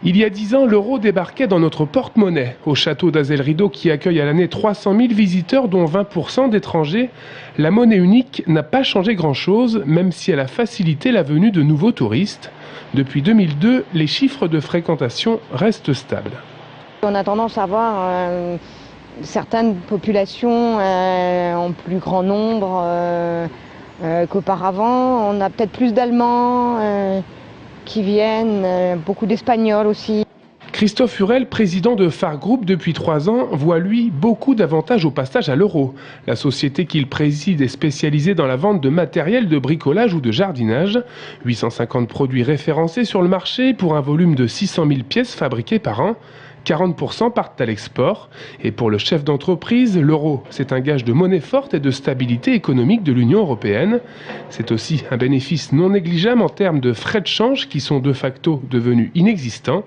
Il y a 10 ans, l'euro débarquait dans notre porte-monnaie, au château d'Azel-Rideau qui accueille à l'année 300 000 visiteurs, dont 20% d'étrangers. La monnaie unique n'a pas changé grand-chose, même si elle a facilité la venue de nouveaux touristes. Depuis 2002, les chiffres de fréquentation restent stables. On a tendance à voir certaines populations en plus grand nombre qu'auparavant. On a peut-être plus d'Allemands qui viennent, beaucoup d'Espagnols aussi. Christophe Hurel, président de Phare Group depuis 3 ans, voit lui beaucoup d'avantages au passage à l'euro. La société qu'il préside est spécialisée dans la vente de matériel de bricolage ou de jardinage. 850 produits référencés sur le marché pour un volume de 600 000 pièces fabriquées par an. 40% partent à l'export. Et pour le chef d'entreprise, l'euro, c'est un gage de monnaie forte et de stabilité économique de l'Union européenne. C'est aussi un bénéfice non négligeable en termes de frais de change qui sont de facto devenus inexistants.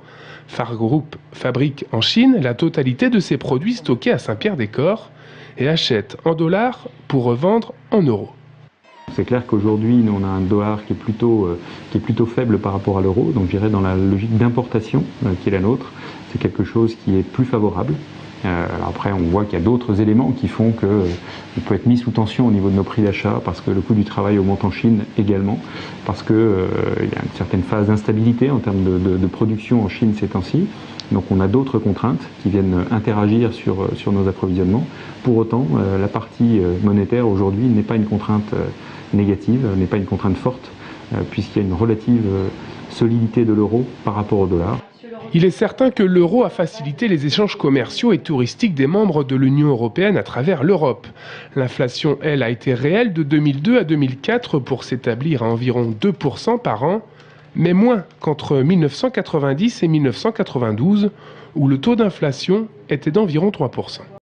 Phare Group fabrique en Chine la totalité de ses produits stockés à Saint-Pierre-des-Corps et achète en dollars pour revendre en euros. C'est clair qu'aujourd'hui, on a un dollar qui est plutôt faible par rapport à l'euro, donc j'irais dans la logique d'importation qui est la nôtre. C'est quelque chose qui est plus favorable. Alors après, on voit qu'il y a d'autres éléments qui font qu'on peut être mis sous tension au niveau de nos prix d'achat, parce que le coût du travail augmente en Chine également, parce qu'il y a une certaine phase d'instabilité en termes de production en Chine ces temps-ci. Donc on a d'autres contraintes qui viennent interagir sur nos approvisionnements. Pour autant, la partie monétaire aujourd'hui n'est pas une contrainte négative, n'est pas une contrainte forte, puisqu'il y a une relative solidité de l'euro par rapport au dollar. Il est certain que l'euro a facilité les échanges commerciaux et touristiques des membres de l'Union européenne à travers l'Europe. L'inflation, elle, a été réelle de 2002 à 2004 pour s'établir à environ 2% par an, mais moins qu'entre 1990 et 1992, où le taux d'inflation était d'environ 3%.